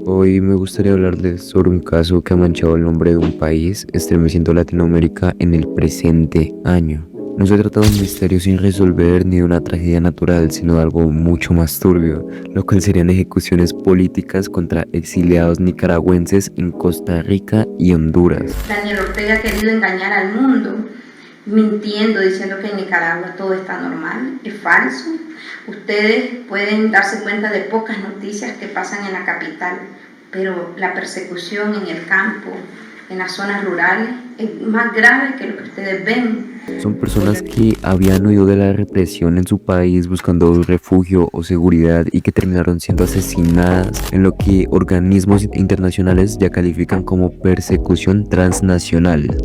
Hoy me gustaría hablarles sobre un caso que ha manchado el nombre de un país, estremeciendo Latinoamérica en el presente año. No se trata de un misterio sin resolver ni de una tragedia natural, sino de algo mucho más turbio, lo cual serían ejecuciones políticas contra exiliados nicaragüenses en Costa Rica y Honduras. Daniel Ortega ha querido engañar al mundo, mintiendo, diciendo que en Nicaragua todo está normal. Es falso. Ustedes pueden darse cuenta de pocas noticias que pasan en la capital, pero la persecución en el campo, en las zonas rurales, es más grave que lo que ustedes ven. Son personas que habían huido de la represión en su país buscando refugio o seguridad y que terminaron siendo asesinadas en lo que organismos internacionales ya califican como persecución transnacional.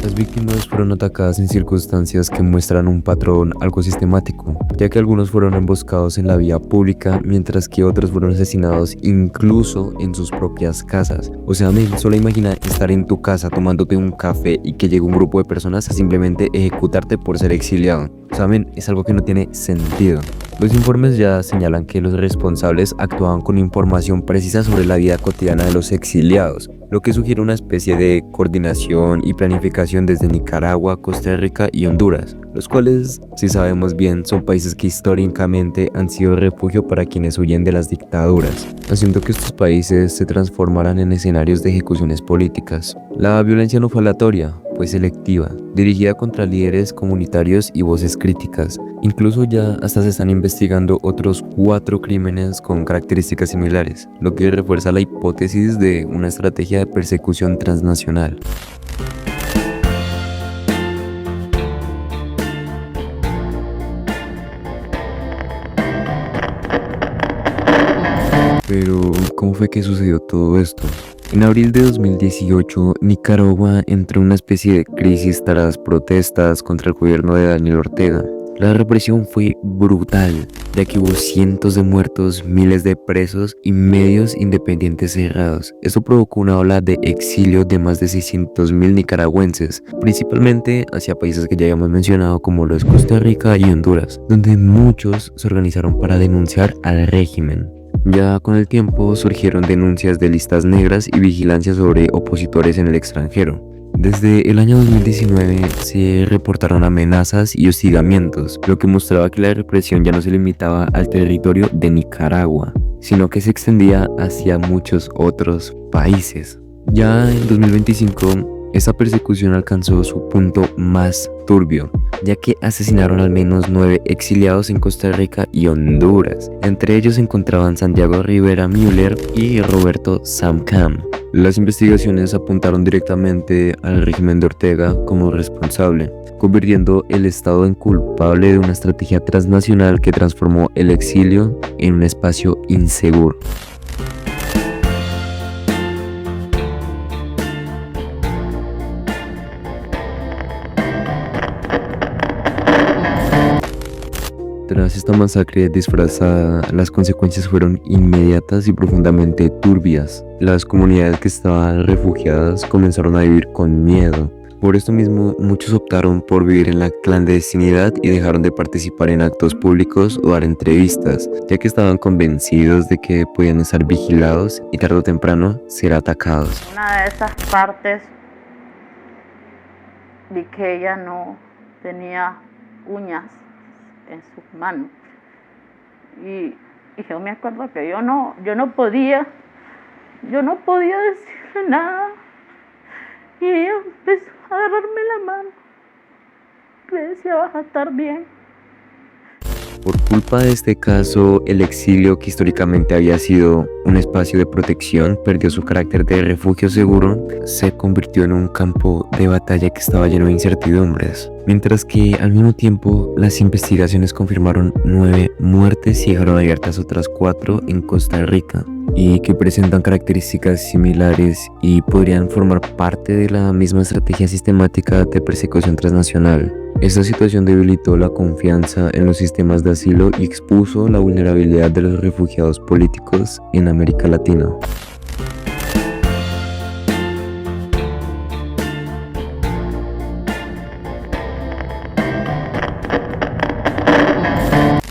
Las víctimas fueron atacadas en circunstancias que muestran un patrón algo sistemático, ya que algunos fueron emboscados en la vía pública, mientras que otros fueron asesinados incluso en sus propias casas. O sea, solo imagina estar en tu casa tomándote un café y que llegue un grupo de personas a simplemente ejecutarte por ser exiliado. O sea, es algo que no tiene sentido. Los informes ya señalan que los responsables actuaban con información precisa sobre la vida cotidiana de los exiliados, lo que sugiere una especie de coordinación y planificación desde Nicaragua, Costa Rica y Honduras, los cuales, si sabemos bien, son países que históricamente han sido refugio para quienes huyen de las dictaduras, haciendo que estos países se transformaran en escenarios de ejecuciones políticas. La violencia no fue aleatoria, fue selectiva, dirigida contra líderes comunitarios y voces críticas. Incluso ya hasta se están investigando otros 4 crímenes con características similares, lo que refuerza la hipótesis de una estrategia de persecución transnacional. Pero, ¿cómo fue que sucedió todo esto? En abril de 2018, Nicaragua entró en una especie de crisis tras las protestas contra el gobierno de Daniel Ortega. La represión fue brutal, ya que hubo cientos de muertos, miles de presos y medios independientes cerrados. Esto provocó una ola de exilio de más de 600.000 nicaragüenses, principalmente hacia países que ya habíamos mencionado como lo es Costa Rica y Honduras, donde muchos se organizaron para denunciar al régimen. Ya con el tiempo surgieron denuncias de listas negras y vigilancia sobre opositores en el extranjero. Desde el año 2019 se reportaron amenazas y hostigamientos, lo que mostraba que la represión ya no se limitaba al territorio de Nicaragua, sino que se extendía hacia muchos otros países. Ya en 2025, esta persecución alcanzó su punto más turbio, ya que asesinaron al menos 9 exiliados en Costa Rica y Honduras. Entre ellos se encontraban Santiago Rivera Müller y Roberto Samcam. Las investigaciones apuntaron directamente al régimen de Ortega como responsable, convirtiendo el Estado en culpable de una estrategia transnacional que transformó el exilio en un espacio inseguro. Tras esta masacre disfrazada, las consecuencias fueron inmediatas y profundamente turbias. Las comunidades que estaban refugiadas comenzaron a vivir con miedo. Por esto mismo, muchos optaron por vivir en la clandestinidad y dejaron de participar en actos públicos o dar entrevistas, ya que estaban convencidos de que podían estar vigilados y tarde o temprano ser atacados. Una de esas partes vi que ella no tenía uñas en sus manos y yo me acuerdo que yo no podía decirle nada y ella empezó a agarrarme la mano, me decía vas a estar bien. Por culpa de este caso, el exilio, que históricamente había sido un espacio de protección, perdió su carácter de refugio seguro, se convirtió en un campo de batalla que estaba lleno de incertidumbres. Mientras que al mismo tiempo, las investigaciones confirmaron 9 muertes y dejaron abiertas otras 4 en Costa Rica, y que presentan características similares y podrían formar parte de la misma estrategia sistemática de persecución transnacional. Esta situación debilitó la confianza en los sistemas de asilo y expuso la vulnerabilidad de los refugiados políticos en América Latina.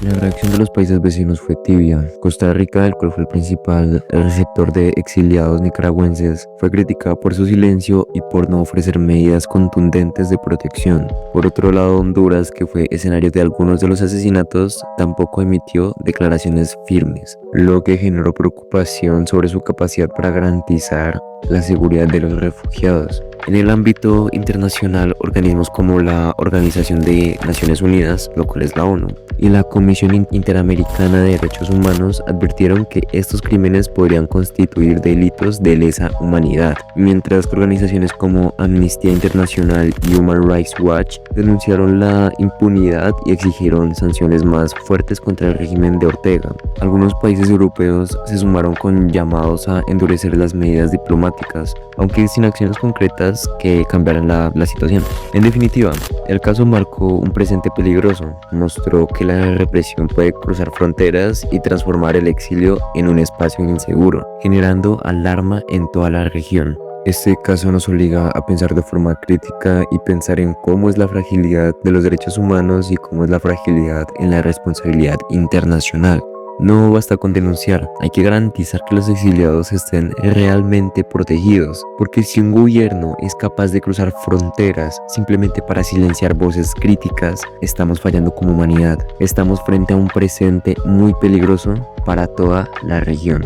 La reacción de los países vecinos fue tibia. Costa Rica, el cual fue el principal receptor de exiliados nicaragüenses, fue criticada por su silencio y por no ofrecer medidas contundentes de protección. Por otro lado, Honduras, que fue escenario de algunos de los asesinatos, tampoco emitió declaraciones firmes, lo que generó preocupación sobre su capacidad para garantizar la seguridad de los refugiados. En el ámbito internacional, organismos como la Organización de Naciones Unidas, lo cual es la ONU, y la Comisión Interamericana de Derechos Humanos advirtieron que estos crímenes podrían constituir delitos de lesa humanidad, mientras que organizaciones como Amnistía Internacional y Human Rights Watch denunciaron la impunidad y exigieron sanciones más fuertes contra el régimen de Ortega. Algunos países europeos se sumaron con llamados a endurecer las medidas diplomáticas, aunque sin acciones concretas que cambiaran la situación. En definitiva, el caso marcó un presente peligroso, mostró que la represión puede cruzar fronteras y transformar el exilio en un espacio inseguro, generando alarma en toda la región. Este caso nos obliga a pensar de forma crítica y pensar en cómo es la fragilidad de los derechos humanos y cómo es la fragilidad en la responsabilidad internacional. No basta con denunciar, hay que garantizar que los exiliados estén realmente protegidos, porque si un gobierno es capaz de cruzar fronteras simplemente para silenciar voces críticas, estamos fallando como humanidad, estamos frente a un presente muy peligroso para toda la región.